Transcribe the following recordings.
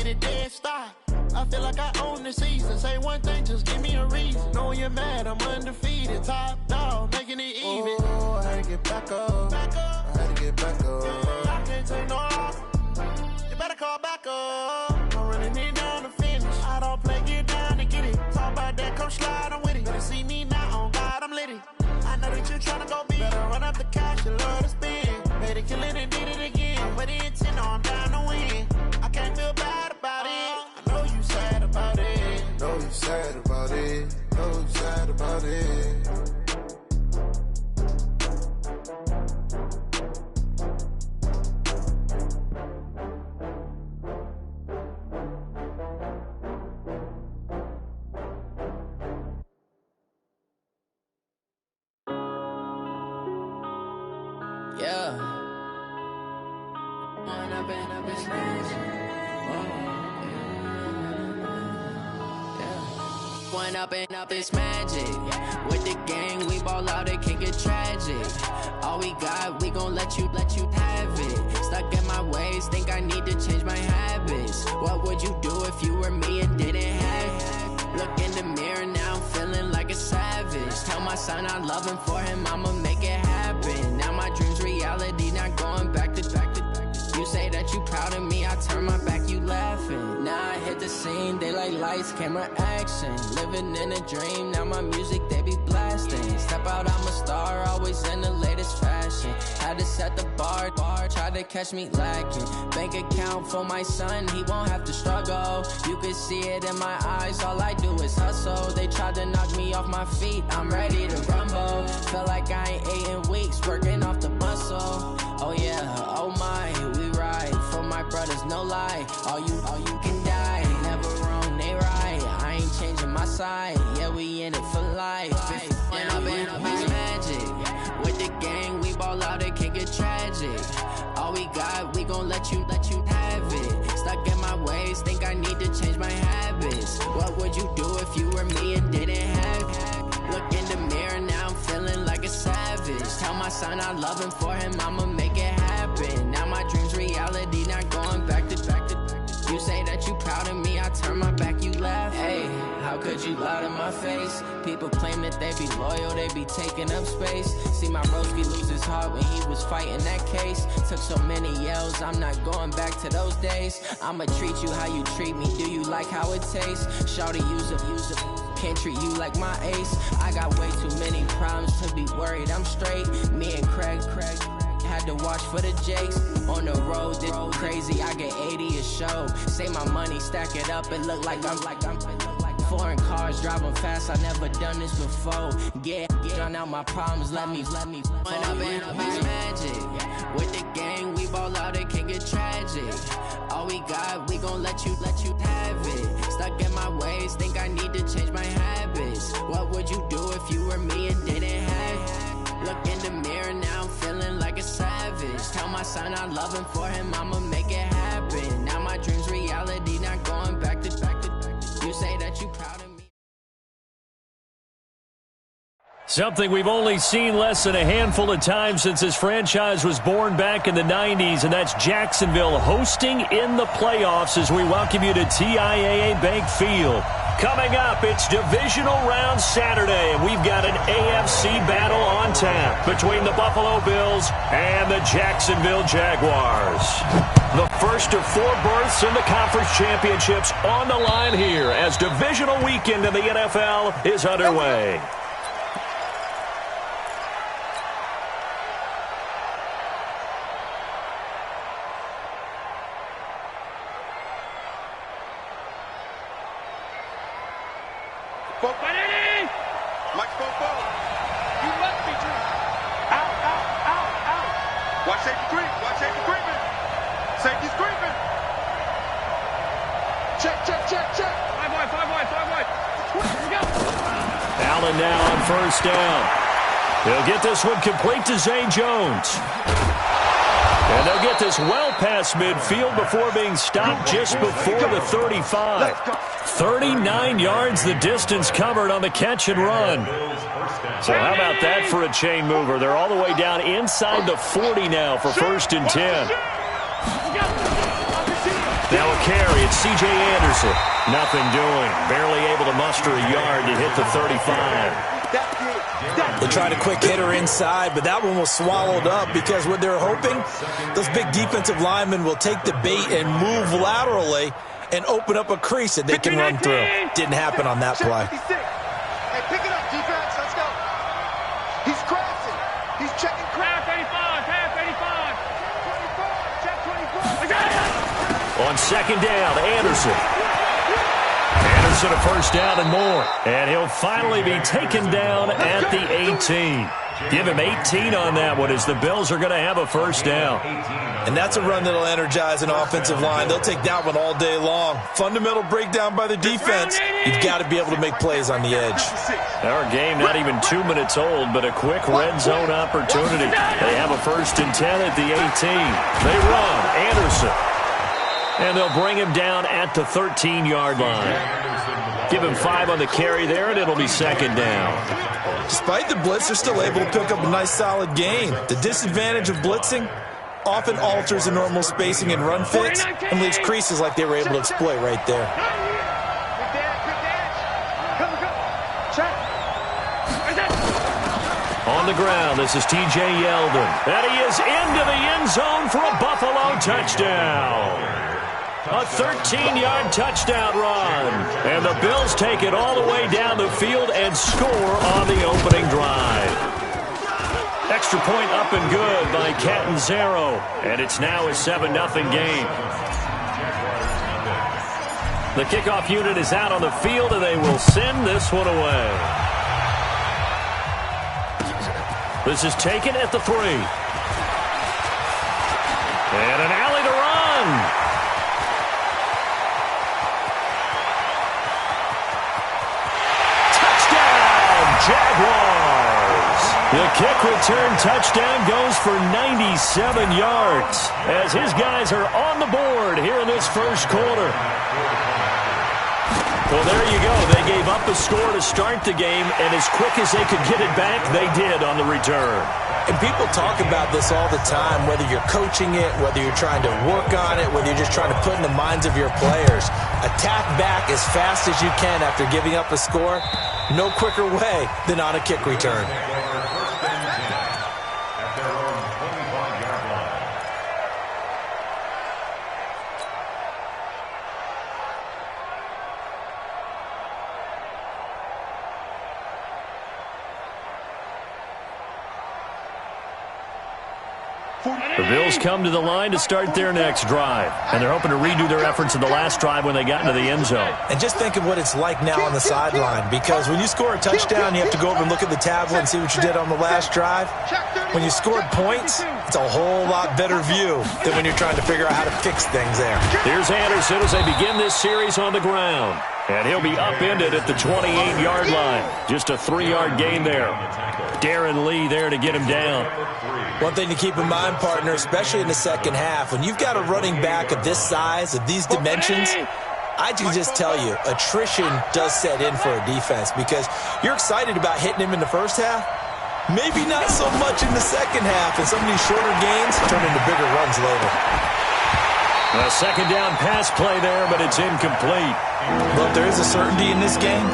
it dead stop. I feel like I own the season. Say one thing, just give me a reason. Knowing you're mad, I'm undefeated. Top dog, making it even. Oh, I had to get back up. Back up. I had to get back up. I can't take no loss. You better call back up. I'm running it down to finish. I don't play, get down to get it. Talk about that, come slide, I'm with it. Better see me now, on God, I'm litty. I know that you're trying to go big. Better run up the cash, you love to spend. Better kill it and did it again. I put in 10, I'm down to win. I can't feel bad about it. I know you sad about it. Know you sad about it. Know you sad about it. Yeah. One up and up is magic. With the gang, we ball out, it can get tragic. All we got, we gon' let you have it. Stuck in my ways, think I need to change my habits. What would you do if you were me and didn't have it? Look in the mirror now, I'm feeling like a savage. Tell my son I love him, for him I'ma make it happen. Now my dream's reality, not going back to. You say that you proud of me, I turn my back, you laughing. Now I hit the scene, they like lights, camera, action. Living in a dream, now my music, they be blasting. Step out, I'm a star, always in the latest fashion. Had to set the bar, try to catch me lacking. Bank account for my son, he won't have to struggle. You can see it in my eyes, all I do is hustle. They tried to knock me off my feet, I'm ready to rumble. Feel like I ain't ate in weeks, working off the muscle. Oh yeah, oh my, we ride for my brothers, no lie. All you can die, never wrong, they right. I ain't changing my side, yeah, we in it for life. When up and up is magic. With the gang, we ball out, it can get tragic. All we got, we gon' let you have it. Stuck in my ways, think I need to change my habits. What would you do if you were me and didn't have it? Look in the mirror, now I'm feeling like a savage. Tell my son I love him, for him I'ma make it happen. Now my dream's reality, not going back to. You say that you proud of me, I turn my back, you laugh. Hey, how could you lie to my face? People claim that they be loyal, they be taking up space. See my broski lose his heart when he was fighting that case. Took so many yells, I'm not going back to those days. I'ma treat you how you treat me, do you like how it tastes? Shawty, use it. Can't treat you like my ace. I got way too many problems to be worried, I'm straight. Me and Craig had to watch for the Jakes. On the road, this crazy, I get 80 a show. Say my money, stack it up, it look like I'm foreign cars, driving fast, I never done this before. Get drown out my problems, let me One up and up is magic. With the gang, we ball out, it can get tragic. All we got, we gon' let you have it. Stuck in my ways, think I need to change my habits. What would you do if you were me and didn't have it? Look in the mirror, now I'm feeling like a savage. Tell my son I love him, for him I'ma make it happen. Now my dream's reality, not going back to. You say that you proud of me. Something we've only seen less than a handful of times since this franchise was born back in the 90s, and that's Jacksonville hosting in the playoffs as we welcome you to TIAA Bank Field. Coming up, it's Divisional Round Saturday, and we've got an AFC battle on tap between the Buffalo Bills and the Jacksonville Jaguars. The first of 4 berths in the conference championships on the line here as divisional weekend in the NFL is underway. Mike Bobo, you must be dreaming. Out. Watch safety creep. Watch safety creeping. Safety's creeping. Check. 5 wide. Here we go. Allen now on first down. He'll get this one complete to Zay Jones. And they'll get this well past midfield before being stopped just before the 35. 39 yards the distance covered on the catch and run. So how about that for a chain mover? They're all the way down inside the 40 now for 1st and 10. Now a carry. It's C.J. Anderson. Nothing doing. Barely able to muster a yard to hit the 35. They tried a quick hitter inside, but that one was swallowed up because what they're hoping, those big defensive linemen will take the bait and move laterally and open up a crease that they can run through. Didn't happen on that play. Hey, pick it up, defense. Let's go. He's crossing. He's checking crack. 85. Half 85. Check 24. On second down, Anderson. Anderson a first down and more. And he'll finally be taken down at the 18. Give him 18 on that one as the Bills are going to have a first down. And that's a run that'll energize an offensive line. They'll take that one all day long. Fundamental breakdown by the defense. You've got to be able to make plays on the edge. Our game not even 2 minutes old, but a quick red zone opportunity. They have a 1st and 10 at the 18. They run. Anderson. And they'll bring him down at the 13-yard line. Give him 5 on the carry there, and it'll be second down. Despite the blitz, they're still able to pick up a nice, solid gain. The disadvantage of blitzing often alters the normal spacing and run fits and leaves creases like they were able to exploit right there. On the ground, this is T.J. Yeldon. And he is into the end zone for a Buffalo touchdown. A 13-yard touchdown run. And the Bills take it all the way down the field and score on the opening drive. Extra point up and good by Catanzaro. And it's now a 7-0 game. The kickoff unit is out on the field, and they will send this one away. This is taken at the 3. And an alley to run. Jaguars. The kick return touchdown goes for 97 yards as his guys are on the board here in this first quarter. Well, there you go. They gave up a score to start the game, and as quick as they could get it back, they did on the return. And people talk about this all the time, whether you're coaching it, whether you're trying to work on it, whether you're just trying to put in the minds of your players. Attack back as fast as you can after giving up a score. No quicker way than on a kick return. The Bills come to the line to start their next drive, and they're hoping to redo their efforts in the last drive when they got into the end zone. And just think of what it's like now on the sideline, because when you score a touchdown, you have to go over and look at the tablet and see what you did on the last drive. When you scored points, it's a whole lot better view than when you're trying to figure out how to fix things there. Here's Anderson as they begin this series on the ground. And he'll be upended at the 28-yard line. Just a 3-yard gain there. Darren Lee there to get him down. One thing to keep in mind, partner, especially in the second half, when you've got a running back of this size, of these dimensions, I can just tell you, attrition does set in for a defense because you're excited about hitting him in the first half. Maybe not so much in the second half, and some of these shorter gains turn into bigger runs later. A second down pass play there, but it's incomplete. But there is a certainty in this game.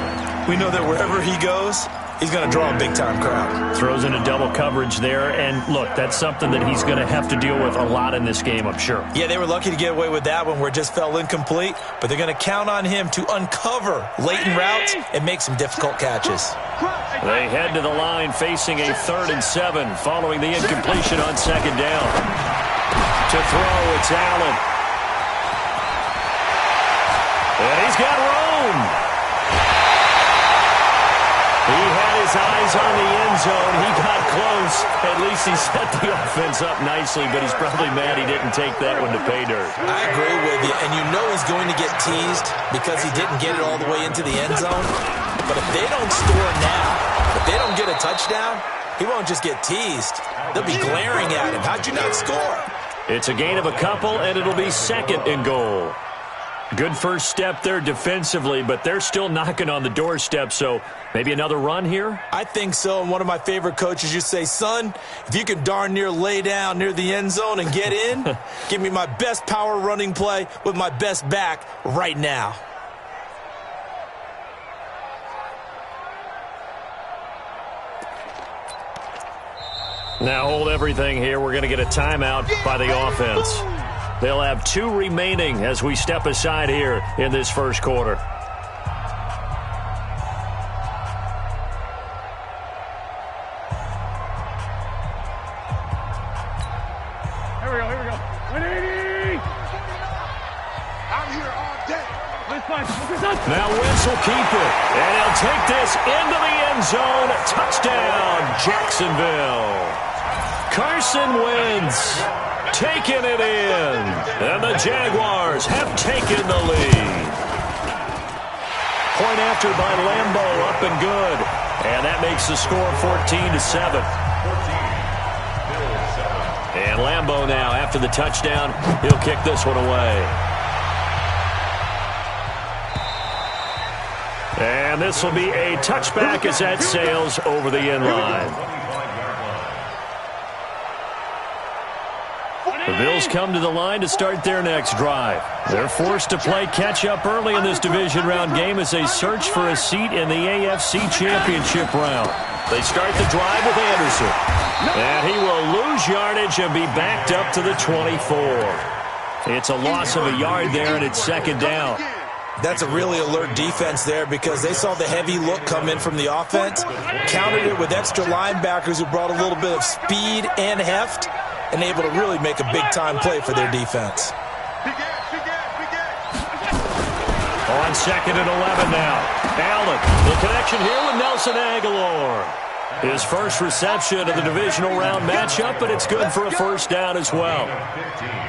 We know that wherever he goes, he's going to draw a big-time crowd. Throws in a double coverage there, and look, that's something that he's going to have to deal with a lot in this game, I'm sure. Yeah, they were lucky to get away with that one where it just fell incomplete, but they're going to count on him to uncover latent routes and make some difficult catches. They head to the line facing a 3rd and 7 following the incompletion on second down. To throw, it's Allen. And he's got room. He had his eyes on the end zone. He got close. At least he set the offense up nicely, but he's probably mad he didn't take that one to pay dirt. I agree with you, and you know he's going to get teased because he didn't get it all the way into the end zone. But if they don't score now, if they don't get a touchdown, he won't just get teased. They'll be glaring at him. How'd you not score? It's a gain of a couple, and it'll be 2nd and goal. Good first step there defensively, but they're still knocking on the doorstep, so maybe another run here? I think so, and one of my favorite coaches used to say, son, if you can darn near lay down near the end zone and get in, give me my best power running play with my best back right now. Now hold everything here. We're going to get a timeout by the offense. They'll have 2 remaining as we step aside here in this first quarter. Here we go. 180! I'm here all day. Now Wentz will keep it, and he'll take this into the end zone. Touchdown, Jacksonville. Carson Wentz taking it in, and the Jaguars have taken the lead. Point after by Lambeau, up and good, and that makes the score 14-7. And Lambeau now, after the touchdown, he'll kick this one away. And this will be a touchback as that sails over the end line. The Bills come to the line to start their next drive. They're forced to play catch-up early in this division round game as they search for a seat in the AFC Championship round. They start the drive with Anderson. And he will lose yardage and be backed up to the 24. It's a loss of a yard there, and it's second down. That's a really alert defense there because they saw the heavy look come in from the offense, countered it with extra linebackers who brought a little bit of speed and heft, and able to really make a big-time play for their defense. On second and 11 now. Allen, the connection here with Nelson Aguilar. His first reception of the divisional round matchup, but it's good for a first down as well.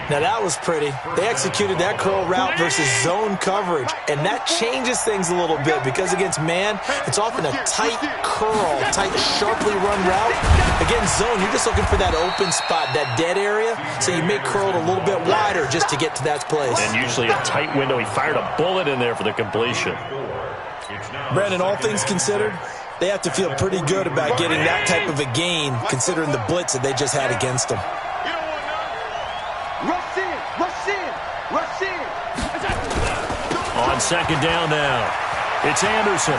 Now that was pretty. They executed that curl route versus zone coverage, and that changes things a little bit because against man, it's often a tight curl, tight, sharply run route. Against zone, you're just looking for that open spot, that dead area, so you make curl a little bit wider just to get to that place. And usually a tight window. He fired a bullet in there for the completion. Brandon, all things considered, they have to feel pretty good about getting that type of a gain considering the blitz that they just had against them. Rush in. On second down now, it's Anderson.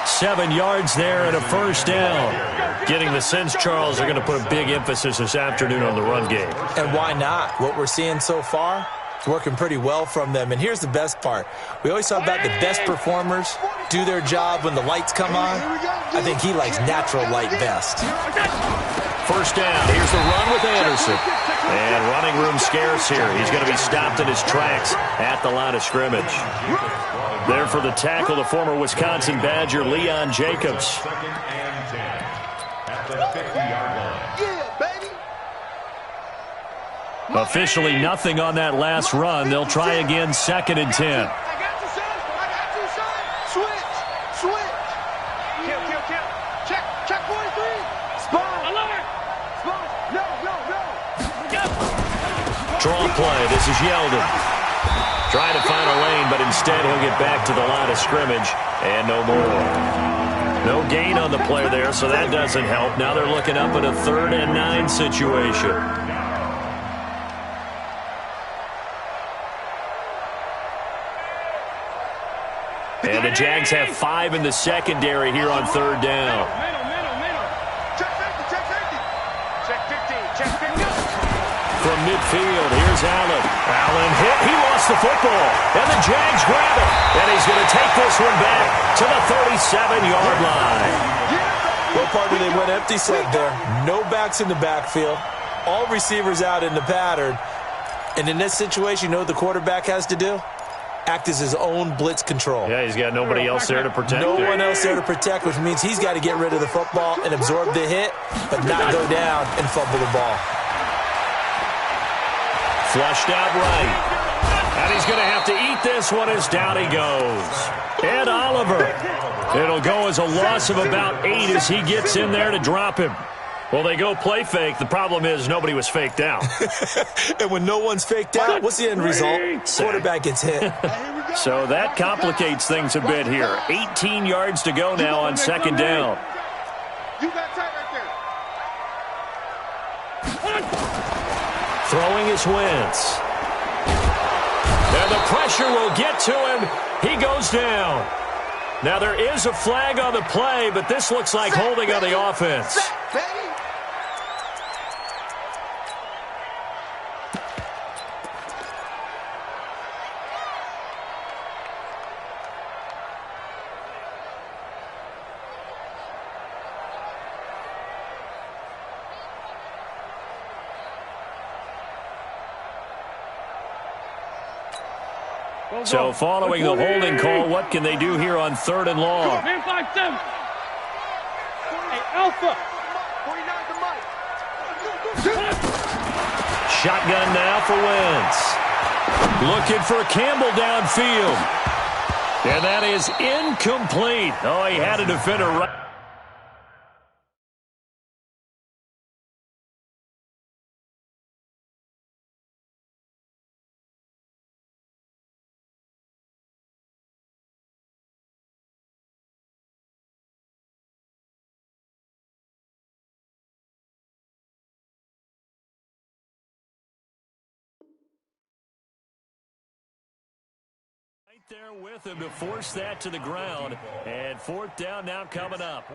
7 yards there and a first down. Getting the sense, Charles, they're going to put a big emphasis this afternoon on the run game. And why not? What we're seeing so far, it's working pretty well from them. And here's the best part. We always talk about the best performers do their job when the lights come on. I think he likes natural light best. First down. Here's the run with Anderson. And running room scarce here. He's going to be stopped in his tracks at the line of scrimmage. There for the tackle, the former Wisconsin Badger, Leon Jacobs. Officially nothing on that last run. They'll try again, second and 10. Draw play. This is Yeldon. Trying to find a lane, but instead he'll get back to the line of scrimmage and no more. No gain on the play there, so that doesn't help. Now they're looking up at a 3rd and 9 situation. And the Jags have 5 in the secondary here on 3rd down. From midfield, here's Allen. Allen hit. He lost the football. And the Jags grab it. And he's going to take this one back to the 37-yard line. Well, partner, they went empty set there. No backs in the backfield. All receivers out in the pattern. And in this situation, you know what the quarterback has to do? Act as his own blitz control. Yeah, he's got nobody else there to protect. No one else there to protect, which means he's got to get rid of the football and absorb the hit, but not go down and fumble the ball. Flushed out right. And he's going to have to eat this one as down he goes. Ed Oliver. It'll go as a loss of about 8 as he gets in there to drop him. Well, they go play fake. The problem is nobody was faked out. And when no one's faked out, what's the end result? Quarterback gets hit. So that complicates things a bit here. 18 yards to go now on second down. You got tight right there. Throwing is Wentz. And the pressure will get to him. He goes down. Now there is a flag on the play, but this looks like holding on the offense. So following the holding call, what can they do here on 3rd and long? Hey, Alpha. Shotgun now for Wentz. Looking for Campbell downfield. And that is incomplete. Oh, he had a defender right. There with him to force that to the ground. And 4th down now coming up.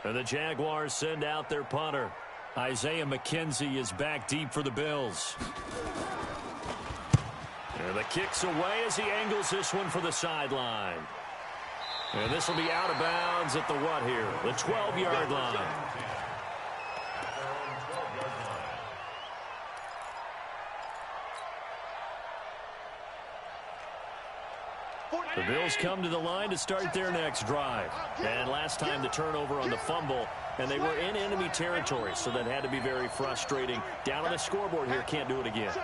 And the Jaguars send out their punter. Isaiah McKenzie is back deep for the Bills. And the kick's away as he angles this one for the sideline. And this will be out of bounds at the what here? The 12-yard line. The Bills come to the line to start their next drive. And last time the turnover on the fumble, and they were in enemy territory, so that had to be very frustrating. Down on the scoreboard here, can't do it again.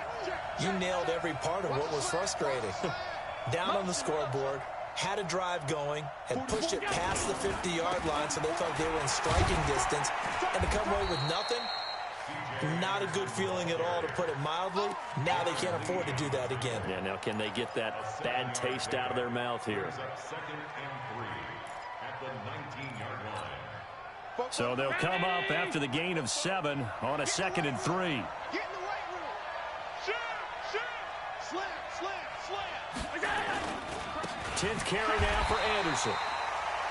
You nailed every part of what was frustrating. Down on the scoreboard, had a drive going, had pushed it past the 50-yard line, so they thought they were in striking distance, and to come away with nothing, not a good feeling at all, to put it mildly. Now they can't afford to do that again. Yeah, now can they get that bad taste out of their mouth here? So they'll come up after the gain of 7 on a 2nd and 3. Get in the right room. Slam. 10th carry now for Anderson.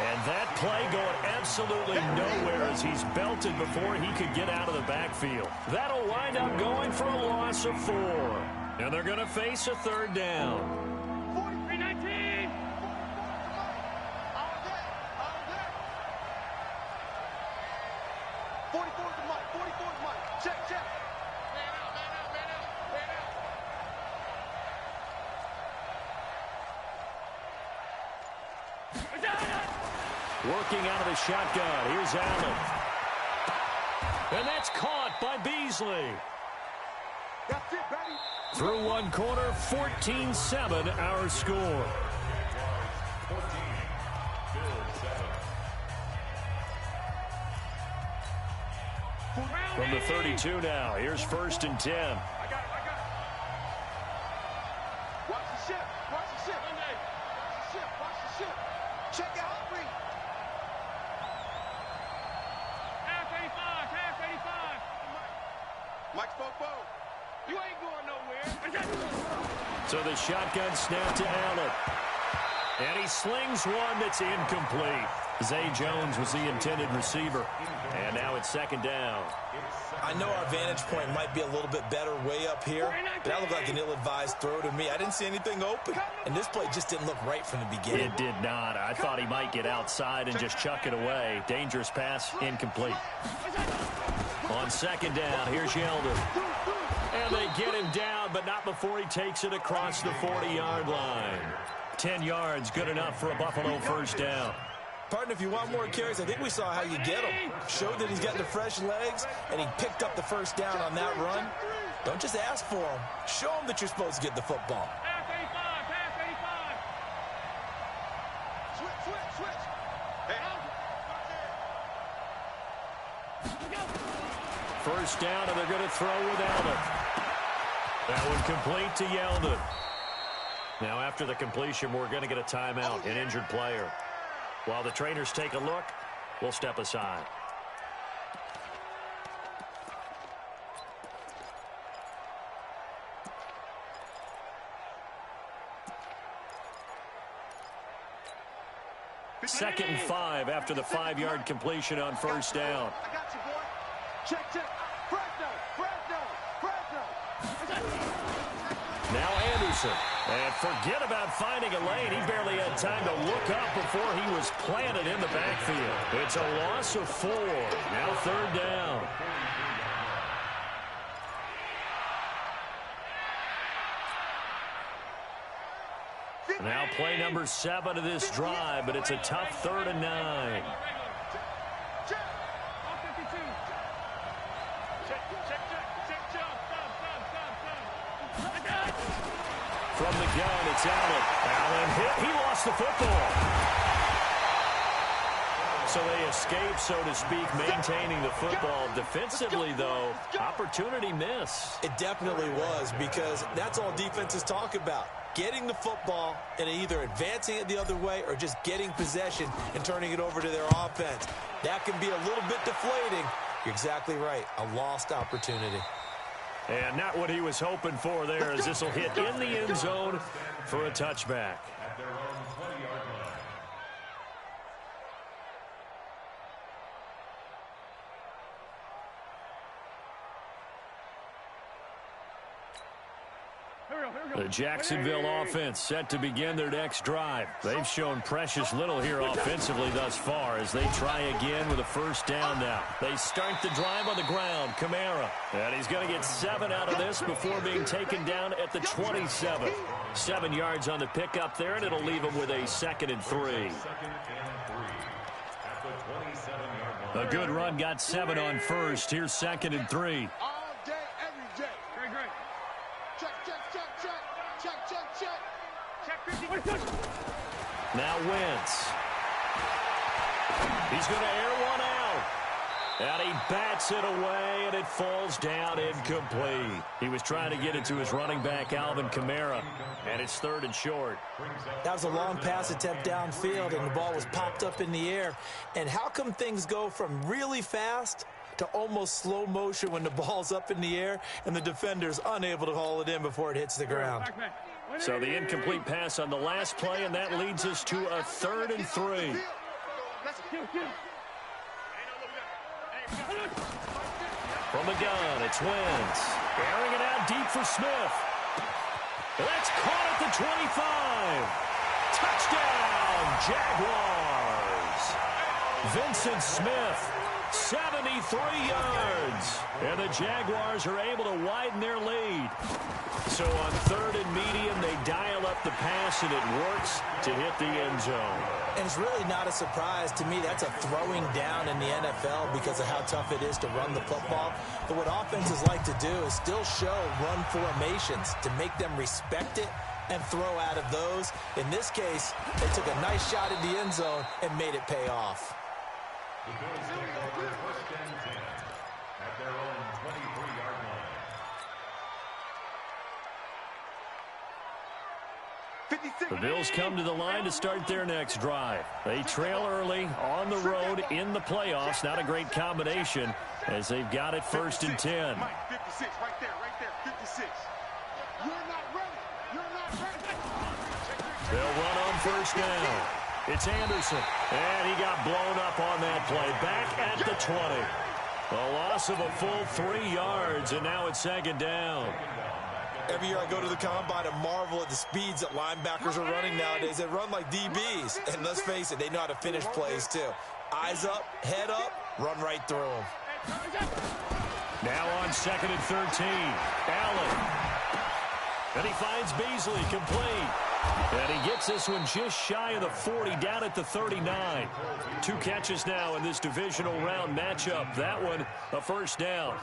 And that play going absolutely nowhere as he's belted before he could get out of the backfield. That'll wind up going for a loss of 4. And they're going to face a 3rd down. 43-19. 44's the mic. 44's the mic. Check. Man out. Working out of the shotgun. Here's Allen. And that's caught by Beasley. That's it, baby. Through one quarter, 14-7 our score. From the 32 now, here's 1st and 10. I got it. Watch the ship. Watch the ship. Check out three. Half 85. Mike Spopo. You ain't going nowhere. So the shotgun snap to Allen. And he slings one that's incomplete. Zay Jones was the intended receiver. And now it's 2nd down. I know our vantage point might be a little bit better way up here, but that looked like an ill-advised throw to me. I didn't see anything open, and this play just didn't look right from the beginning. It did not. I thought he might get outside and just chuck it away. Dangerous pass, incomplete. On 2nd down, here's Yeldon. And they get him down, but not before he takes it across the 40-yard line. 10 yards, good enough for a Buffalo 1st down. Partner, if you want more carries, I think we saw how you get him. Showed that he's got the fresh legs, and he picked up the 1st down on that run. Don't just ask for him. Show him that you're supposed to get the football. Half 85. Switch. Hey. first down, and they're going to throw without it. That one complete to Yeldon. Now, after the completion, we're going to get a timeout, an injured player. While the trainers take a look, we'll step aside. Second and 5 after the 5-yard completion on first down. I got you, boy. Check. Fresno. Now Anderson. And forget about finding a lane. He barely had time to look up before he was planted in the backfield. It's a loss of 4. Now third down. Now play number 7 of this drive, but it's a tough 3rd and 9. From the gun, it's Allen. Allen hit. He lost the football. So they escape, so to speak, maintaining the football. Defensively, though, opportunity miss. It definitely was, because that's all defenses talk about. Getting the football and either advancing it the other way or just getting possession and turning it over to their offense. That can be a little bit deflating. You're exactly right. A lost opportunity. And not what he was hoping for there, as this will hit in the end zone for a touchback. The Jacksonville offense set to begin their next drive. They've shown precious little here offensively thus far as they try again with a first down now. They start the drive on the ground. Kamara. And he's going to get 7 out of this before being taken down at the 27. 7 yards on the pickup there, and it'll leave him with a 2nd and 3. A good run, got 7 on first. Here's 2nd and 3. All day, every day. Great. Check. Check 50. Now Wentz. He's going to air one out. And he bats it away, and it falls down incomplete. He was trying to get it to his running back, Alvin Kamara, and it's 3rd and short. That was a long pass attempt downfield, and the ball was popped up in the air. And how come things go from really fast to almost slow motion when the ball's up in the air and the defender's unable to haul it in before it hits the ground? So the incomplete pass on the last play, and that leads us to a 3rd and 3. From the gun, it's Wentz. Airing it out deep for Smith. That's caught at the 25. Touchdown, Jaguars. Vincent Smith, 73 yards. And the Jaguars are able to widen their lead. So on 3rd and medium, they dial up the pass, and it works to hit the end zone. And it's really not a surprise to me. That's a throwing down in the NFL because of how tough it is to run the football. But what offenses like to do is still show run formations to make them respect it and throw out of those. In this case, they took a nice shot in the end zone and made it pay off. The Bills take over 1st and 10 at their own 23-yard line. 56. The Bills come to the line to start their next drive. They trail early on the road in the playoffs. Not a great combination as they've got it 1st and 10. Mike, 56, right there, 56. You're not ready. They'll run on 1st down. It's Anderson, and he got blown up on that play. Back at the 20. A loss of a full 3 yards, and now it's 2nd down. Every year I go to the combine and marvel at the speeds that linebackers are running nowadays. They run like DBs. And let's face it, they know how to finish plays too. Eyes up, head up, run right through them. Now on 2nd and 13. Allen. And he finds Beasley complete. And he gets this one just shy of the 40, down at the 39. 2 catches now in this divisional round matchup. That one, a 1st down.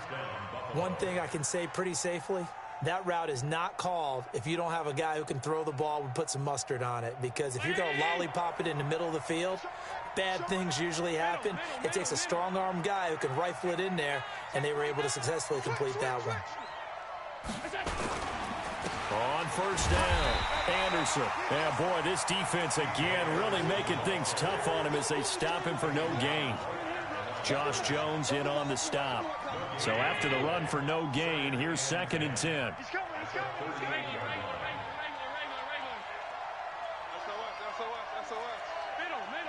One thing I can say pretty safely, that route is not called if you don't have a guy who can throw the ball and put some mustard on it. Because if you're going to lollipop it in the middle of the field, bad things usually happen. It takes a strong-arm guy who can rifle it in there, and they were able to successfully complete that one. On first down, Anderson. Yeah, boy, this defense again really making things tough on him as they stop him for no gain. Josh Jones in on the stop. So after the run for no gain, here's 2nd and 10. He's coming, he's coming. Regular. SOS. Middle. SOS.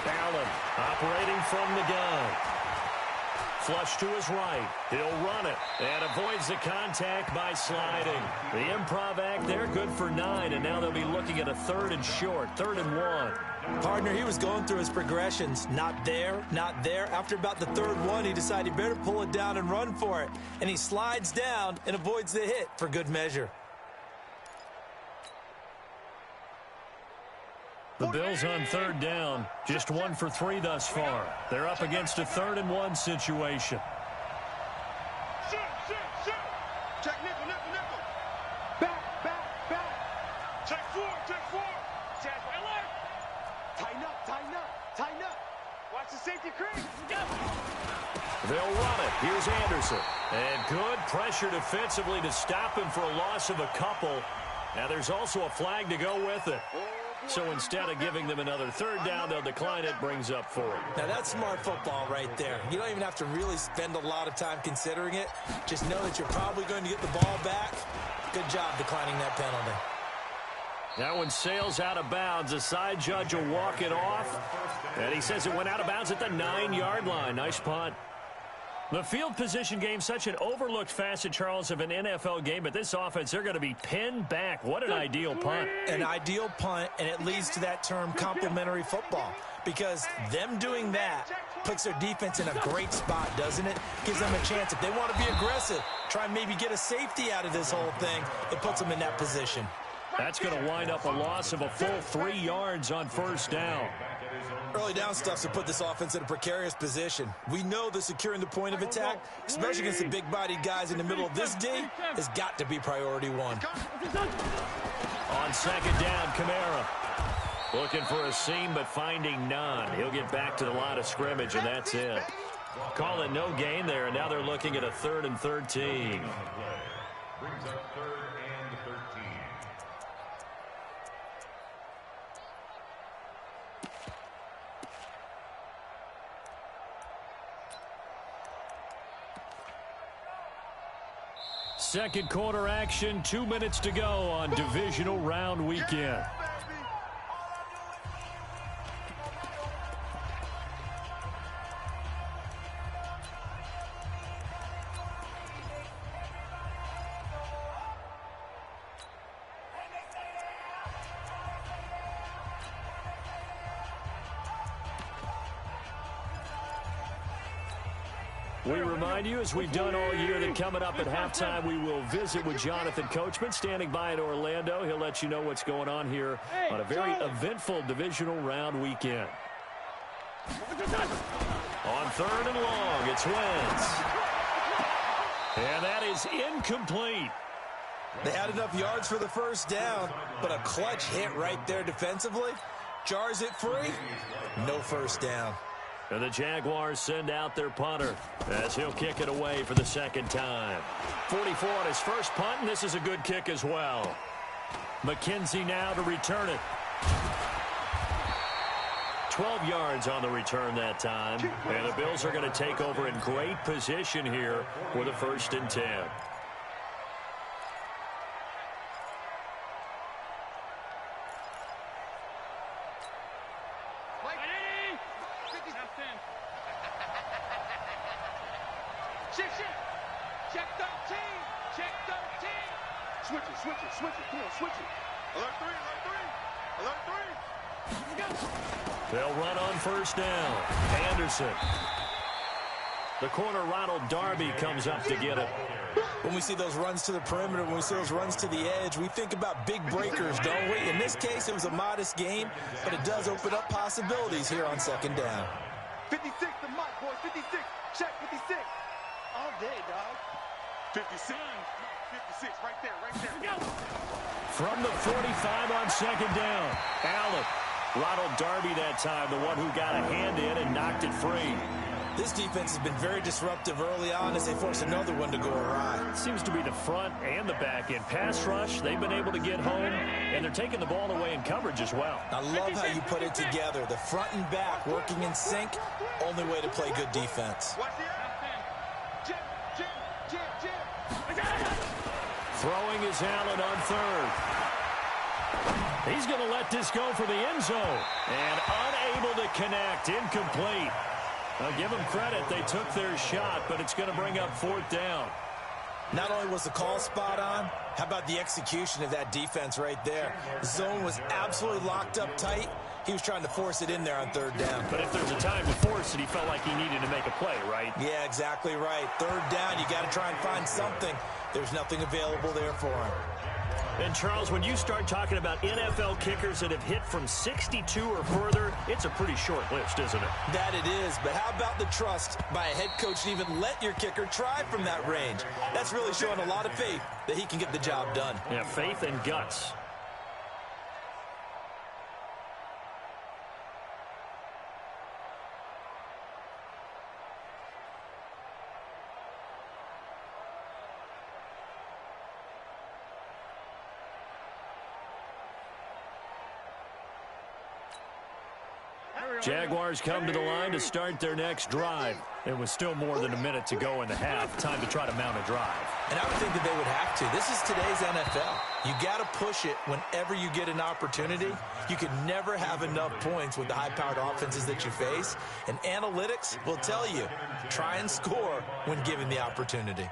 Allen operating from the gun. Flush to his right. He'll run it and avoids the contact by sliding. The improv act there, good for 9, and now they'll be looking at a 3rd and short, 3rd and 1. Partner, he was going through his progressions. Not there, not there. After about the 3rd one, he decided he better pull it down and run for it. And he slides down and avoids the hit for good measure. The Bills on 3rd down, just 1 for 3 thus far. They're up against a 3rd and 1 situation. Shoot. Check nickel. Back. Check 4. Check alert. Tighten up. Watch the safety crease. They'll run it. Here's Anderson. And good pressure defensively to stop him for a loss of a couple. Now there's also a flag to go with it. So instead of giving them another 3rd down, they'll decline it, brings up 4. Now that's smart football right there. You don't even have to really spend a lot of time considering it. Just know that you're probably going to get the ball back. Good job declining that penalty. That one sails out of bounds. The side judge will walk it off. And he says it went out of bounds at the 9-yard line. Nice punt. The field position game, such an overlooked facet, Charles, of an NFL game. But this offense, they're going to be pinned back. What an ideal punt. An ideal punt, and it leads to that term complementary football. Because them doing that puts their defense in a great spot, doesn't it? Gives them a chance. If they want to be aggressive, try and maybe get a safety out of this whole thing, it puts them in that position. That's going to wind up a loss of a full 3 yards on first down. Early down stuff's to put this offense in a precarious position. We know that securing the point of attack, especially against the big-bodied guys in the middle of this D, has got to be priority 1. On 2nd down, Kamara. Looking for a seam, but finding none. He'll get back to the line of scrimmage, and that's it. Call it no gain there, and now they're looking at a 3rd and 13. Brings up 3rd and 13. Second quarter action, 2 minutes to go on divisional round weekend. We remind you, as we've done all year, that coming up at halftime, we will visit with Jonathan Coachman, standing by in Orlando. He'll let you know what's going on here on a very eventful divisional round weekend. On 3rd and long, it's Wentz. And that is incomplete. They had enough yards for the first down, but a clutch hit right there defensively. Jars it free, no first down. And the Jaguars send out their punter as he'll kick it away for the 2nd time. 44 on his first punt, and this is a good kick as well. McKenzie now to return it. 12 yards on the return that time. And the Bills are going to take over in great position here for the 1st and 10. Switch it. Come on, switch it. Alert 3. They'll run on first down. Anderson. The corner, Ronald Darby, comes up to get it. When we see those runs to the perimeter, when we see those runs to the edge, we think about big breakers, don't we? In this case, it was a modest game, but it does open up possibilities here on 2nd down. 56, the mic, boys. 56. Check 56. all day, dog. 56. 56, right there, right there. Go. From the 45 on second down. Allen. Ronald Darby that time, the one who got a hand in and knocked it free. This defense has been very disruptive early on as they force another one to go awry. It seems to be the front and the back end. Pass rush, they've been able to get home, and they're taking the ball away in coverage as well. I love how you put it together. The front and back working in sync, only way to play good defense. Throwing is Allen on third. He's going to let this go for the end zone. And unable to connect, incomplete. I'll give them credit. They took their shot, but it's going to bring up fourth down. Not only was the call spot on, how about the execution of that defense right there? The zone was absolutely locked up tight. He was trying to force it in there on third down. But if there's a time to force it, he felt like he needed to make a play, right? Yeah, exactly right. Third down, you got to try and find something. There's nothing available there for him. And, Charles, when you start talking about NFL kickers that have hit from 62 or further, it's a pretty short list, isn't it? That it is, but how about the trust by a head coach to even let your kicker try from that range? That's really showing a lot of faith that he can get the job done. Yeah, faith and guts. Jaguars come to the line to start their next drive. There was still more than a minute to go in the half. Time to try to mount a drive. And I would think that they would have to. This is today's NFL. You got to push it whenever you get an opportunity. You can never have enough points with the high-powered offenses that you face. And analytics will tell you, try and score when given the opportunity.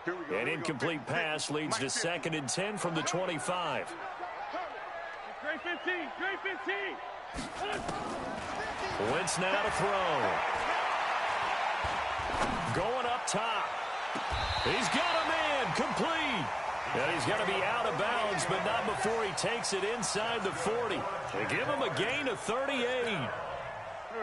An incomplete pass leads to 2nd and 10 from the 25. Great 15, great 15. Wentz now to throw. Going up top. He's got a man complete. And he's going to be out of bounds, but not before he takes it inside the 40. They give him a gain of 38.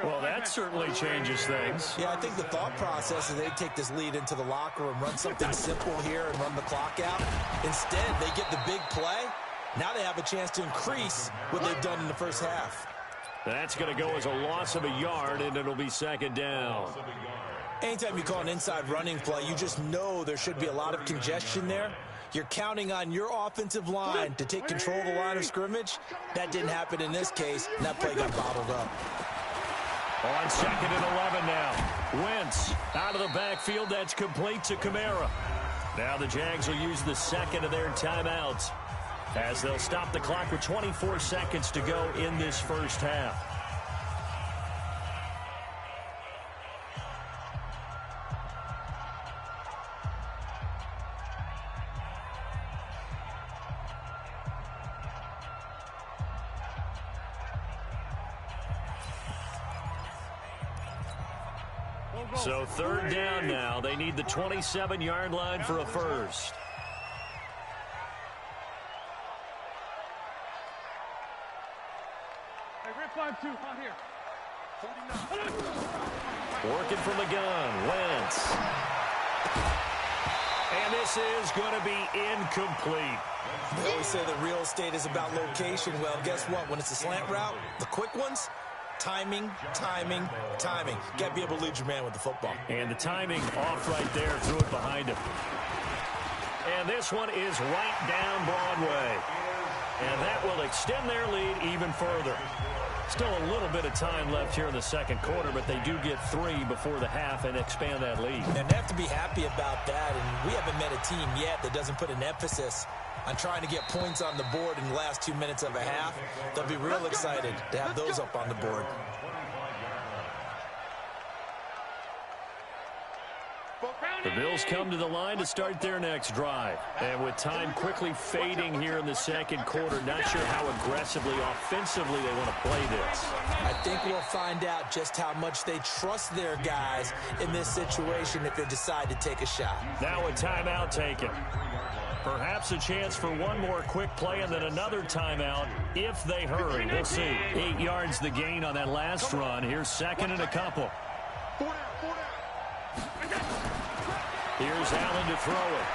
Well, that certainly changes things. Yeah, I think the thought process is they take this lead into the locker room, run something simple here and run the clock out. Instead, they get the big play. Now they have a chance to increase what they've done in the first half. That's going to go as a loss of a yard, and it'll be 2nd down. Anytime you call an inside running play, you just know there should be a lot of congestion there. You're counting on your offensive line to take control of the line of scrimmage. That didn't happen in this case, and that play got bottled up. On 2nd and 11 now. Wentz out of the backfield. That's complete to Kamara. Now the Jags will use the second of their timeouts as they'll stop the clock with 24 seconds to go in this first half. So 3rd down now. They need the 27-yard line for a first. Hey, Red 5-2, out here. 49. Working from the gun, Wentz. And this is going to be incomplete. They always say that real estate is about location. Well, guess what? When it's a slant route, the quick ones, timing, timing, timing. Got to be able to lead your man with the football. And the timing off right there, threw it behind him. And this one is right down Broadway. And that will extend their lead even further. Still a little bit of time left here in the second quarter, but they do get 3 before the half and expand that lead. And they have to be happy about that. And we haven't met a team yet that doesn't put an emphasis on trying to get points on the board in the last 2 minutes of a half. They'll be real excited to have those up on the board. The Bills come to the line to start their next drive. And with time quickly fading here in the second quarter, not sure how aggressively, offensively they want to play this. I think we'll find out just how much they trust their guys in this situation if they decide to take a shot. Now a timeout taken. Perhaps a chance for one more quick play and then another timeout if they hurry. We'll see. 8 yards the gain on that last run. Here's second and a couple. Here's Allen to throw it.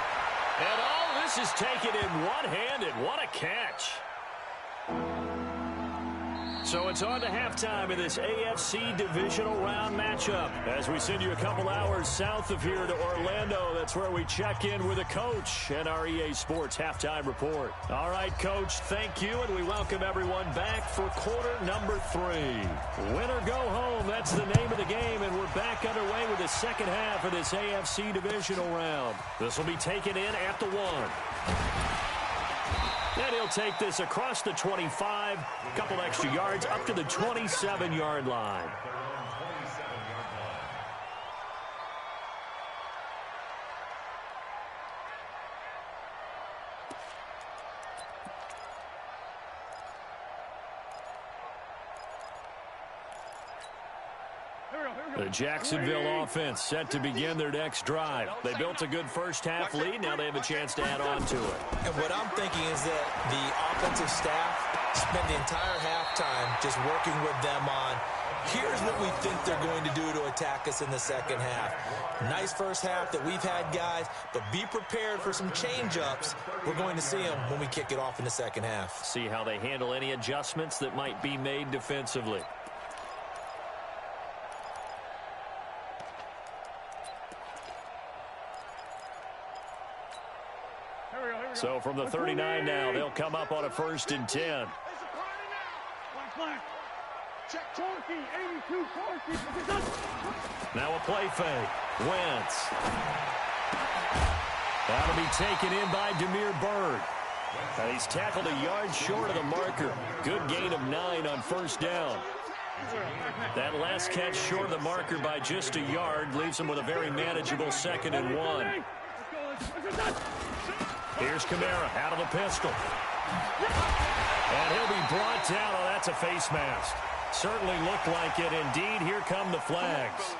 And all this is taken in one-handed. What a catch. So it's on to halftime in this AFC divisional round matchup. As we send you a couple hours south of here to Orlando, that's where we check in with a coach and our EA Sports halftime report. All right, Coach, thank you, and we welcome everyone back for quarter number 3. Win or go home, that's the name of the game, and we're back underway with the second half of this AFC divisional round. This will be taken in at the 1. And he'll take this across the 25, a couple extra yards up to the 27-yard line. The Jacksonville offense set to begin their next drive. They built a good first-half lead. Now they have a chance to add on to it. And what I'm thinking is that the offensive staff spent the entire halftime just working with them on, here's what we think they're going to do to attack us in the second half. Nice first half that we've had, guys, but be prepared for some change-ups. We're going to see them when we kick it off in the second half. See how they handle any adjustments that might be made defensively. So from the 39 now, they'll come up on a 1st and 10. Now a play fake. Wentz. That'll be taken in by Damiere Byrd. And he's tackled a yard short of the marker. Good gain of 9 on 1st down. That last catch short of the marker by just a yard leaves him with a very manageable 2nd and 1. Here's Kamara out of the pistol. And he'll be brought down. Oh, that's a face mask. Certainly looked like it. Indeed, here come the flags.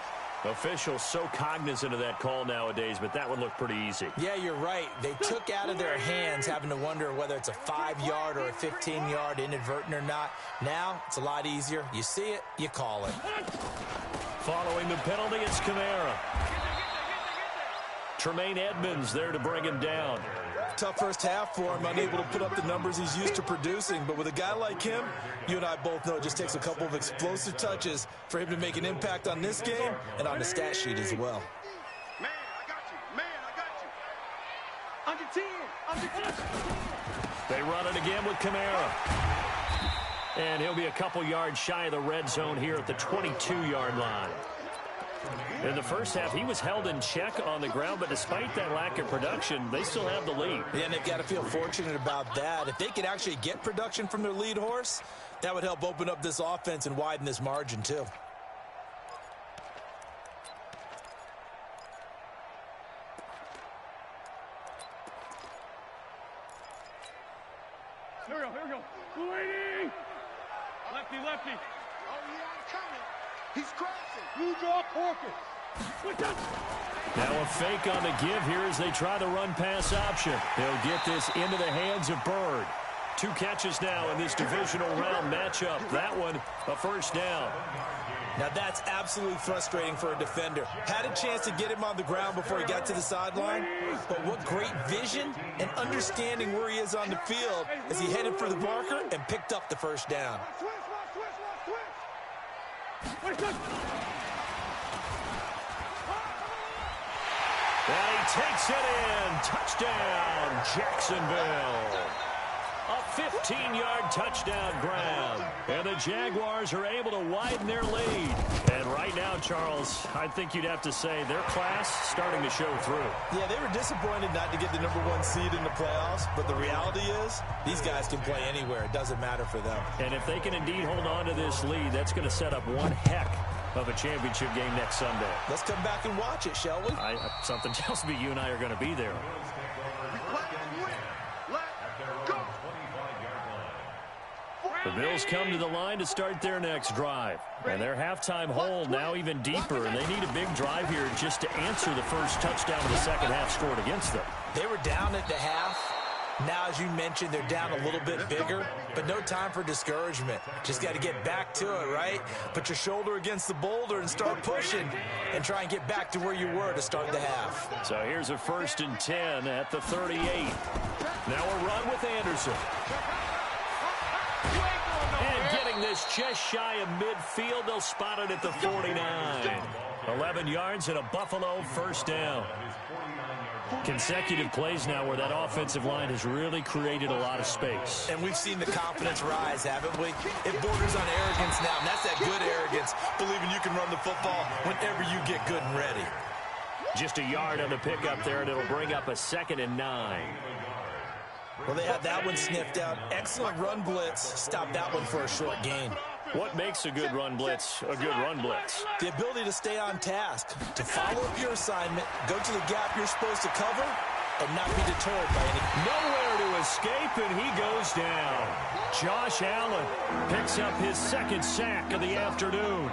Officials so cognizant of that call nowadays, but that one looked pretty easy. Yeah, you're right. They took out of their hands having to wonder whether it's a 5-yard or a 15-yard inadvertent or not. Now, it's a lot easier. You see it, you call it. Following the penalty, it's Kamara. Tremaine Edmonds there to bring him down. Tough first half for him, unable to put up the numbers he's used to producing. But with a guy like him, you and I both know it just takes a couple of explosive touches for him to make an impact on this game and on the stat sheet as well. Man, I got you. Man, I got you. Under 10. Under 10. They run it again with Kamara. And he'll be a couple yards shy of the red zone here at the 22-yard line. In the first half, he was held in check on the ground, but despite that lack of production, they still have the lead. Yeah, and they've got to feel fortunate about that. If they could actually get production from their lead horse, that would help open up this offense and widen this margin, too. Here we go. Lady! Lefty, lefty. Oh, yeah, I'm coming. He's crossing. You draw corker. Now a fake on the give here as they try the run-pass option. They'll get this into the hands of Byrd. 2 catches now in this divisional round matchup. That one, a 1st down. Now that's absolutely frustrating for a defender. Had a chance to get him on the ground before he got to the sideline, but what great vision and understanding where he is on the field as he headed for the marker and picked up the 1st down. And he takes it in. Touchdown, Jacksonville. A 15-yard touchdown grab. And the Jaguars are able to widen their lead. And right now, Charles, I think you'd have to say their class starting to show through. Yeah, they were disappointed not to get the #1 seed in the playoffs, but the reality is these guys can play anywhere. It doesn't matter for them. And if they can indeed hold on to this lead, that's going to set up one heck of a championship game next Sunday. Let's come back and watch it, shall we? Something tells me you and I are going to be there. The Bills come to the line to start their next drive. And their halftime hole now even deeper, and they need a big drive here just to answer the first touchdown of the second half scored against them. They were down at the half. Now, as you mentioned, they're down a little bit bigger, but no time for discouragement. Just got to get back to it, right? Put your shoulder against the boulder and start pushing and try and get back to where you were to start the half. So here's a 1st and 10 at the 38. Now a run with Anderson. And getting this just shy of midfield, they'll spot it at the 49. 11 yards and a Buffalo first down. Consecutive plays now where that offensive line has really created a lot of space. And we've seen the confidence rise, haven't we? It borders on arrogance now, and that's that good arrogance, believing you can run the football whenever you get good and ready. Just a yard on the pickup there, and it'll bring up a 2nd and 9. Well, they had that one sniffed out. Excellent run blitz. Stopped that one for a short gain. What makes a good run blitz a good run blitz? The ability to stay on task, to follow up your assignment, go to the gap you're supposed to cover, and not be deterred by any. Nowhere to escape, and he goes down. Josh Allen picks up his 2nd sack of the afternoon.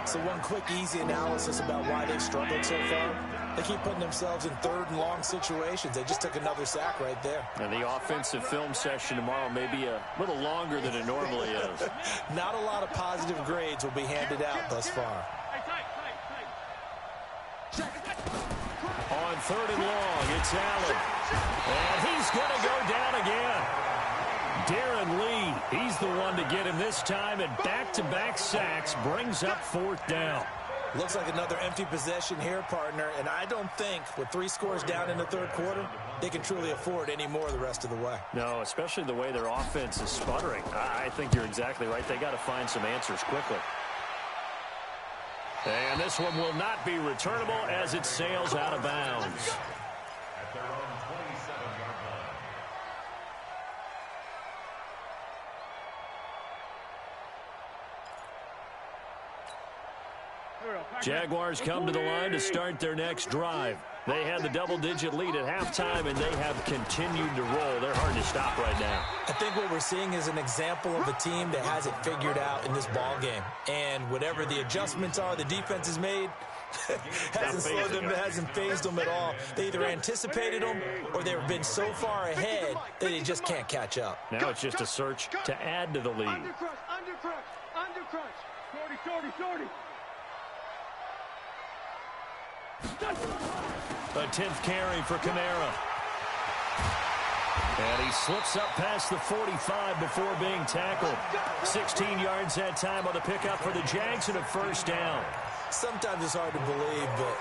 So one quick, easy analysis about why they've struggled so far. They keep putting themselves in 3rd and long situations. They just took another sack right there. And the offensive film session tomorrow may be a little longer than it normally is. Not a lot of positive grades will be handed out thus far. On 3rd and long, it's Allen. And he's going to go down again. Darren Lee, he's the one to get him this time, and back-to-back sacks brings up 4th down. Looks like another empty possession here, partner, and I don't think with 3 scores down in the 3rd quarter, they can truly afford any more the rest of the way. No, especially the way their offense is sputtering. I think you're exactly right. They got to find some answers quickly. And this one will not be returnable as it sails out of bounds. At their own 27-yard line. Jaguars come to the line to start their next drive. They had the double-digit lead at halftime, and they have continued to roll. They're hard to stop right now. I think what we're seeing is an example of a team that has it figured out in this ball game. And whatever the adjustments are the defense has made, hasn't slowed them, hasn't phased them at all. They either anticipated them or they've been so far ahead that they just can't catch up. Now it's just a search to add to the lead. Undercrush. Shorty. A 10th carry for Kamara. And he slips up past the 45 before being tackled. 16 yards that time on the pickup for the Jags and a first down. Sometimes it's hard to believe, but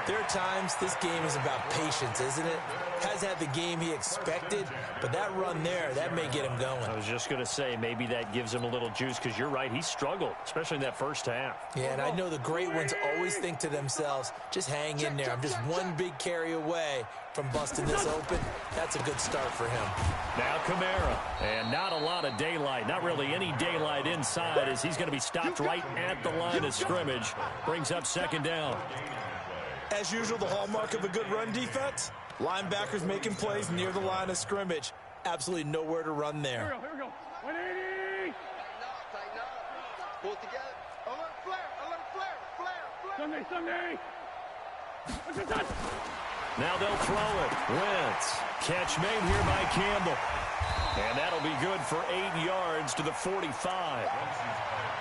there are times this game is about patience, isn't it? Has had the game he expected, but that run there, that may get him going. I was just going to say, maybe that gives him a little juice, because you're right, he struggled, especially in that first half. Yeah, and I know the great ones always think to themselves, just hang in there. I'm just one big carry away from busting this open. That's a good start for him. Now Kamara, and not a lot of daylight, not really any daylight inside, as he's going to be stopped right at the line of scrimmage. Brings up 2nd down. As usual, the hallmark of a good run defense, linebackers making plays near the line of scrimmage. Absolutely nowhere to run there. Here we go. 180. Pull it together. Sunday. Now they'll throw it. Wentz. Catch made here by Campbell. And that'll be good for 8 yards to the 45.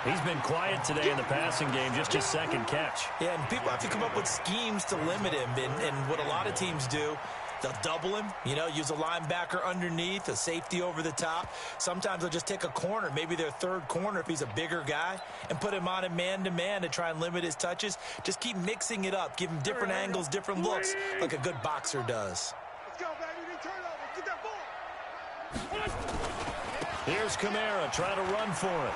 He's been quiet today in the passing game, just his 2nd catch. Yeah, and people have to come up with schemes to limit him. And what a lot of teams do, they'll double him, use a linebacker underneath, a safety over the top. Sometimes they'll just take a corner, maybe their 3rd corner if he's a bigger guy, and put him on him man-to-man to try and limit his touches. Just keep mixing it up, give him different angles, different looks, like a good boxer does. Let's go, baby. Turn over. Get that ball. Here's Kamara trying to run for it.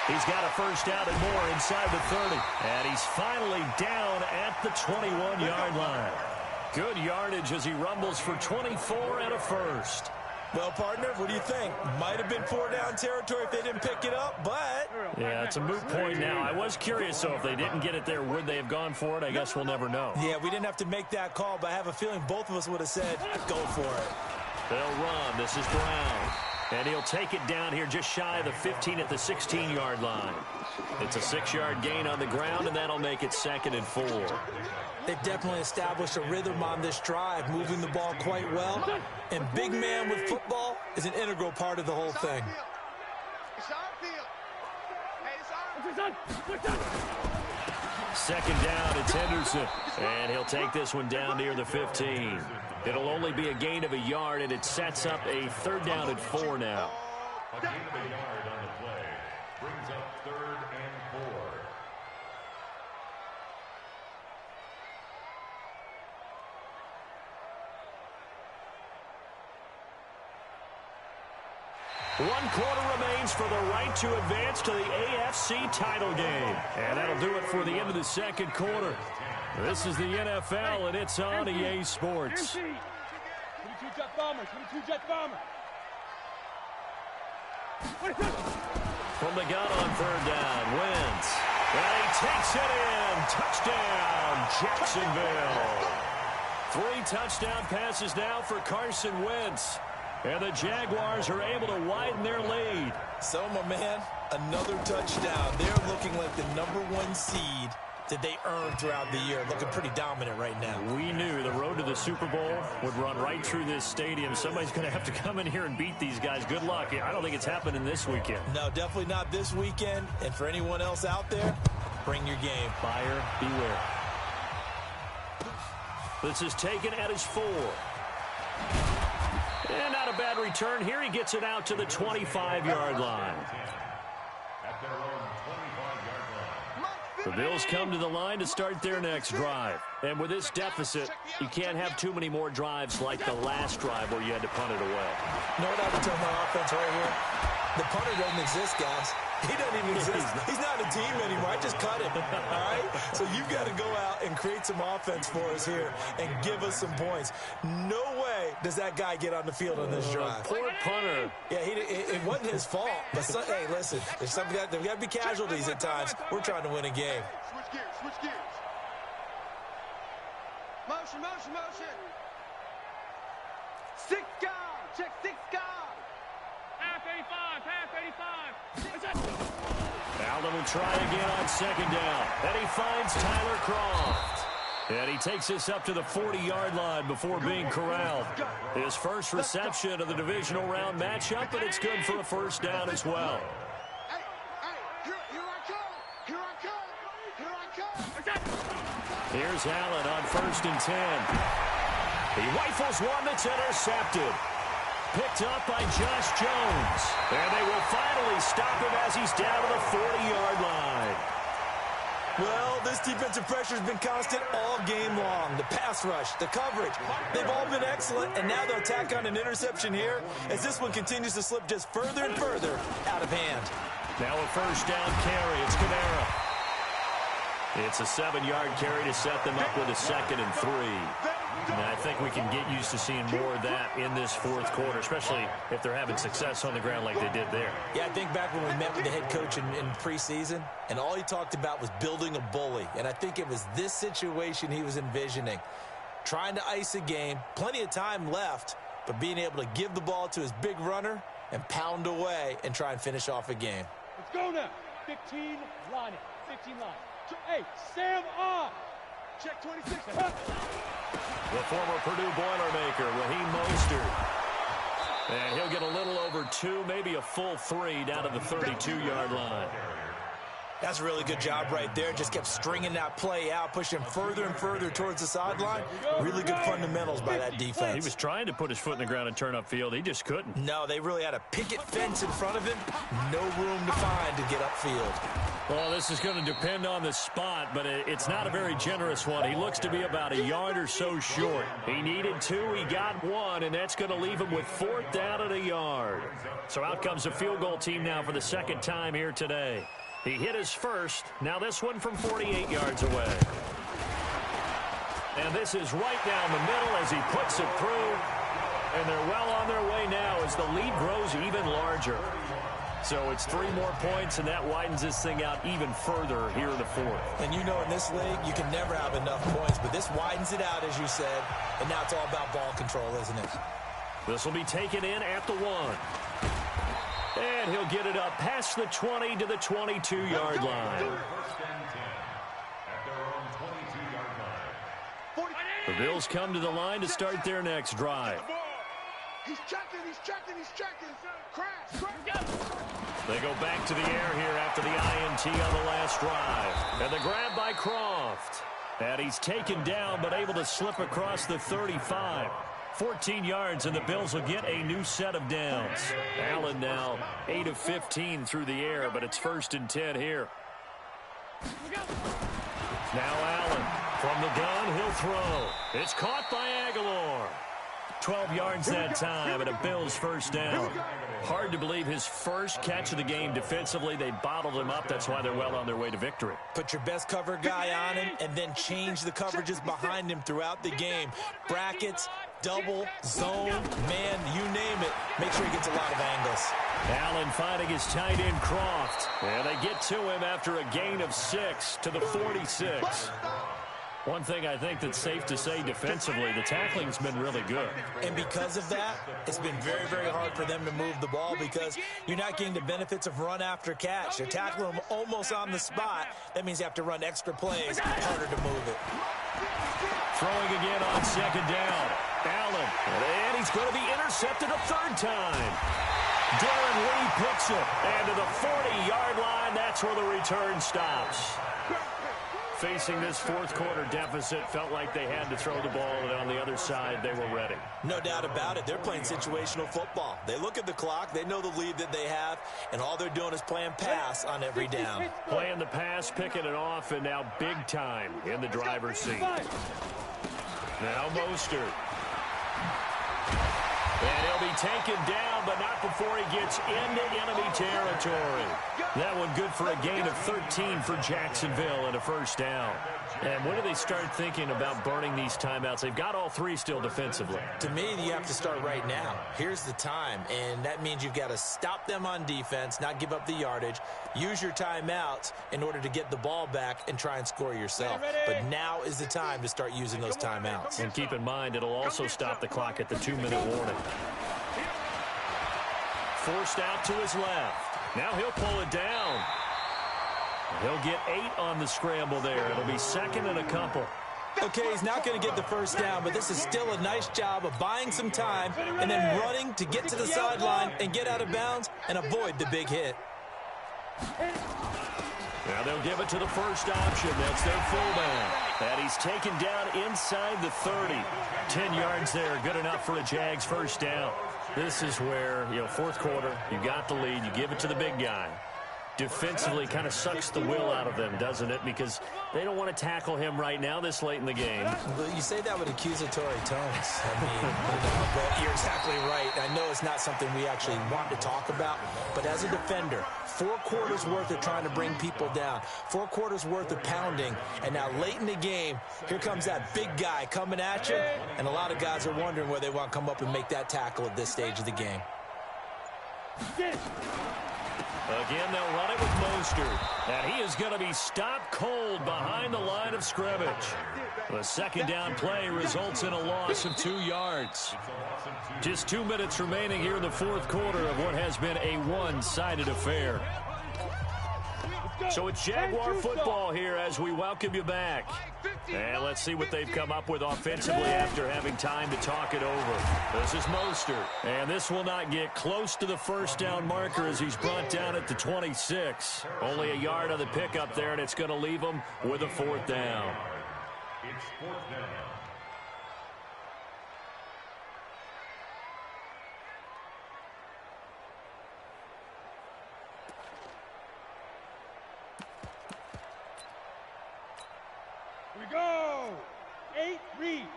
He's got a first down and more inside the 30. And he's finally down at the 21-yard line. Good yardage as he rumbles for 24 and a first. Well, partner, what do you think? Might have been 4-down territory if they didn't pick it up, but... Yeah, it's a moot point now. I was curious, so if they didn't get it there, would they have gone for it? I guess we'll never know. Yeah, we didn't have to make that call, but I have a feeling both of us would have said, go for it. They'll run. This is Brown. And he'll take it down here just shy of the 15 at the 16-yard line. It's a 6-yard gain on the ground, and that'll make it 2nd and 4. They've definitely established a rhythm on this drive, moving the ball quite well. And big man with football is an integral part of the whole thing. Second down, it's Henderson. And he'll take this one down near the 15. It'll only be a gain of a yard, and it sets up a 3rd down and 4 now. A gain of a yard on the play brings up 3rd and 4. 1 quarter remains for the right to advance to the AFC title game. And that'll do it for the end of the 2nd quarter. This is the NFL, and it's on EA Sports. 22 jet bomber, 22 jet bomber. From the gun on 3rd down, Wentz. And he takes it in. Touchdown, Jacksonville. 3 touchdown passes now for Carson Wentz. And the Jaguars are able to widen their lead. So, my man, another touchdown. They're looking like the #1 seed that they earned throughout the year. Looking pretty dominant right now. We knew the road to the Super Bowl would run right through this stadium. Somebody's going to have to come in here and beat these guys. Good luck. I don't think it's happening this weekend. No, definitely not this weekend. And for anyone else out there, bring your game. Buyer beware. This is taken at his 4. And not a bad return here. He gets it out to the 25-yard line. At their own 25-yard line. The Bills come to the line to start their next drive. And with this deficit, you can't have too many more drives like the last drive where you had to punt it away. You know what I would tell my offense right here? The punter doesn't exist, guys. He doesn't even exist. He's not a team anymore. I just cut him, all right? So you've got to go out and create some offense for us here and give us some points. No way does that guy get on the field on this drive. Poor punter. Yeah, it wasn't his fault. But hey, listen, there's got to be casualties at times. We're trying to win a game. Switch gears, switch gears. Motion, motion, motion. 6 guard, check 6 guard. Half 85, half 85. Allen will try again on 2nd down. And he finds Tyler Croft. And he takes this up to the 40-yard line before being corralled. His first reception of the divisional round matchup, but it's good for a 1st down as well. Hey, here I come, here I come, here I come. Here's Allen on 1st and 10. He rifles one that's intercepted. Picked up by Josh Jones. And they will finally stop him as he's down to the 40-yard line. Well, this defensive pressure has been constant all game long. The pass rush, the coverage, they've all been excellent, and now they'll tack on an interception here as this one continues to slip just further and further out of hand. Now a 1st down carry. It's Kamara. It's a 7-yard carry to set them up with a 2nd and 3. And I think we can get used to seeing more of that in this 4th quarter, especially if they're having success on the ground like they did there. Yeah, I think back when we met with the head coach in preseason, and all he talked about was building a bully. And I think it was this situation he was envisioning. Trying to ice a game, plenty of time left, but being able to give the ball to his big runner and pound away and try and finish off a game. Let's go now. 15 line it. 15 line. Hey, Sam on. Check 26. The former Purdue Boilermaker, Raheem Mostert. And he'll get a little over 2, maybe a full 3 down to the 32-yard line. That's a really good job right there. Just kept stringing that play out, pushing further and further towards the sideline. Really good fundamentals by that defense. He was trying to put his foot in the ground and turn upfield. He just couldn't. No, they really had a picket fence in front of him. No room to find to get upfield. Well, this is going to depend on the spot, but it's not a very generous one. He looks to be about a yard or so short. He needed 2, he got 1, and that's going to leave him with 4th down at a yard. So out comes a field goal team now for the 2nd time here today. He hit his first. Now this one from 48 yards away. And this is right down the middle as he puts it through. And they're well on their way now as the lead grows even larger. So it's 3 more points, and that widens this thing out even further here in the fourth. And you know in this league, you can never have enough points, but this widens it out, as you said, and now it's all about ball control, isn't it? This will be taken in at the 1. And he'll get it up past the 20 to the 22-yard line. First and 10 at their own 22-yard line. The Bills come to the line to start their next drive. He's checking. Crash. They go back to the air here after the INT on the last drive. And the grab by Croft. And he's taken down but able to slip across the 35. 14 yards, and the Bills will get a new set of downs. Allen now 8 of 15 through the air, but it's 1st and 10 here. Now Allen from the gun, he'll throw. It's caught by Aguilar. 12 yards that time, and a Bills first down. Hard to believe his first catch of the game defensively. They bottled him up. That's why they're well on their way to victory. Put your best cover guy on him and then change the coverages behind him throughout the game. Brackets, double, zone, man, you name it. Make sure he gets a lot of angles. Allen finding his tight end Croft. And they get to him after a gain of 6 to the 46. One thing I think that's safe to say defensively, the tackling's been really good. And because of that, it's been very, very hard for them to move the ball because you're not getting the benefits of run after catch. They're tackling them almost on the spot. That means you have to run extra plays, harder to move it. Throwing again on 2nd down. Allen, and he's going to be intercepted a 3rd time. Darren Lee picks it, and to the 40-yard line, that's where the return stops. Facing this 4th quarter deficit, felt like they had to throw the ball, and on the other side, they were ready. No doubt about it. They're playing situational football. They look at the clock, they know the lead that they have, and all they're doing is playing pass on every down. Playing the pass, picking it off, and now big time in the driver's seat. Now Mostert. And he'll be taken down, but not before he gets into enemy territory. That one good for a gain of 13 for Jacksonville and a first down. And when do they start thinking about burning these timeouts? They've got all 3 still defensively. To me, you have to start right now. Here's the time, and that means you've got to stop them on defense, not give up the yardage, use your timeouts in order to get the ball back and try and score yourself. But now is the time to start using those timeouts. And keep in mind, it'll also stop the clock at the 2-minute warning. Forced out to his left. Now he'll pull it down. He'll get 8 on the scramble there. It'll be 2nd and a couple. Okay, he's not going to get the first down, but this is still a nice job of buying some time and then running to get to the sideline and get out of bounds and avoid the big hit. Now they'll give it to the first option. That's their fullback. And he's taken down inside the 30. 10 yards there, good enough for a Jags first down. This is where, 4th quarter, you got the lead, you give it to the big guy. Defensively kind of sucks the will out of them, doesn't it? Because they don't want to tackle him right now this late in the game. Well, you say that with accusatory tones. I mean, but you're exactly right. I know it's not something we actually want to talk about, but as a defender, 4 quarters worth of trying to bring people down, 4 quarters worth of pounding, and now late in the game, here comes that big guy coming at you, and a lot of guys are wondering whether they want to come up and make that tackle at this stage of the game. Again, they'll run it with Mostert. And he is going to be stopped cold behind the line of scrimmage. The 2nd down play results in a loss of 2 yards. Just 2 minutes remaining here in the 4th quarter of what has been a one-sided affair. So it's Jaguar football here as we welcome you back. And let's see what they've come up with offensively after having time to talk it over. This is Mostert. And this will not get close to the first down marker as he's brought down at the 26. Only a yard on the pickup there, and it's going to leave him with a 4th down. It's 4th down. Here we go. 8, read.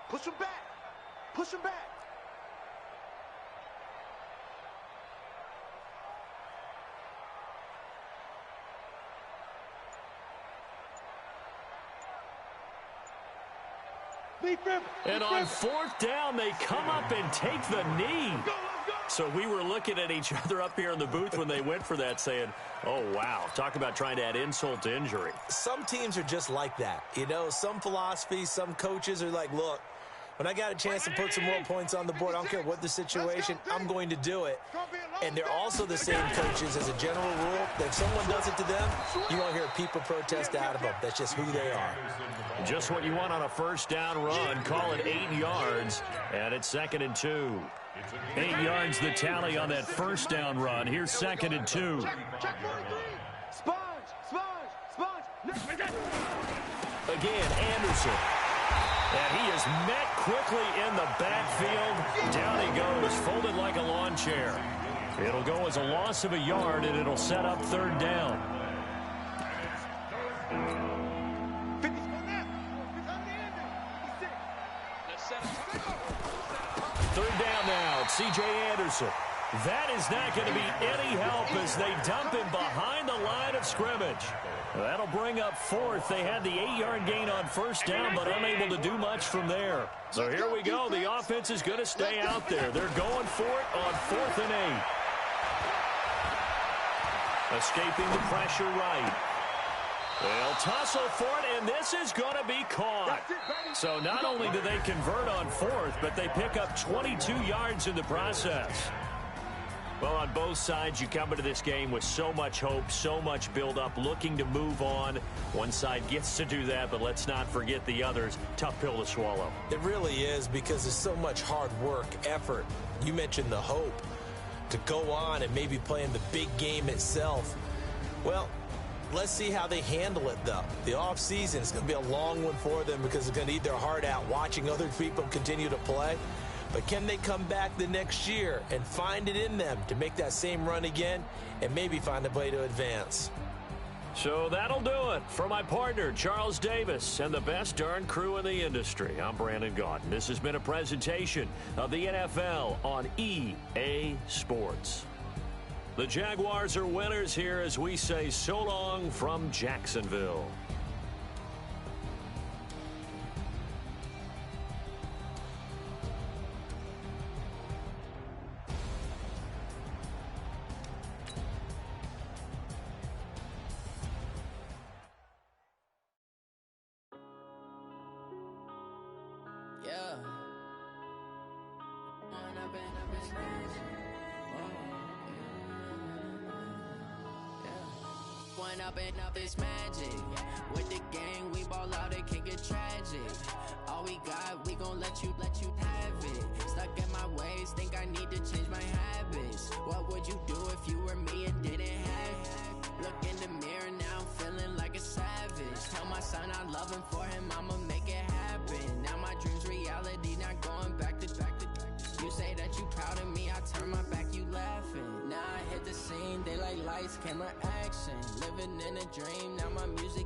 Push him back. Push him back. And on fourth down, they come up and take the knee. So we were looking at each other up here in the booth when they went for that saying, oh, wow, talk about trying to add insult to injury. Some teams are just like that. You know, some philosophies, some coaches are like, look, when I got a chance to put some more points on the board, I don't care what the situation, I'm going to do it. And they're also the same coaches as a general rule that if someone does it to them, you won't hear people protest out of them. That's just who they are. Just what you want on a first down run. Call it 8 yards, and it's 2nd and 2. 8 yards the tally on that first down run. Here's 2nd and 2. Again, Anderson. And he is met quickly in the backfield. Down he goes, folded like a lawn chair. It'll go as a loss of a yard, and it'll set up 3rd down. Third down now, C.J. Anderson. That is not going to be any help as they dump him behind the line of scrimmage. That'll bring up 4th. They had the 8-yard gain on first down, but unable to do much from there. So here we go. The offense is going to stay out there. They're going for it on 4th and 8. Escaping the pressure right. They'll tussle for it, and this is going to be caught. So not only do they convert on 4th, but they pick up 22 yards in the process. Well, on both sides, you come into this game with so much hope, so much build-up, looking to move on. One side gets to do that, but let's not forget the others. Tough pill to swallow. It really is because there's so much hard work, effort. You mentioned the hope to go on and maybe play in the big game itself. Well, let's see how they handle it, though. The offseason is going to be a long one for them because they're going to eat their heart out watching other people continue to play. But can they come back the next year and find it in them to make that same run again and maybe find a way to advance? So that'll do it. For my partner, Charles Davis, and the best darn crew in the industry, I'm Brandon Gaudin. This has been a presentation of the NFL on EA Sports. The Jaguars are winners here as we say so long from Jacksonville. Up this magic. With the gang, we ball out, it can get tragic. All we got, we gon' let you have it. Stuck in my ways, think I need to change my habits. What would you do if you were me and didn't have it? Look in the mirror, now I'm feeling like a savage. Tell my son I love him, for him I'ma make it happen. Now my dream's reality, not going back to. You say that you proud of me, I turn my back, you laughing. Now I hit the scene, they like lights, camera, action. Living in a dream, now my music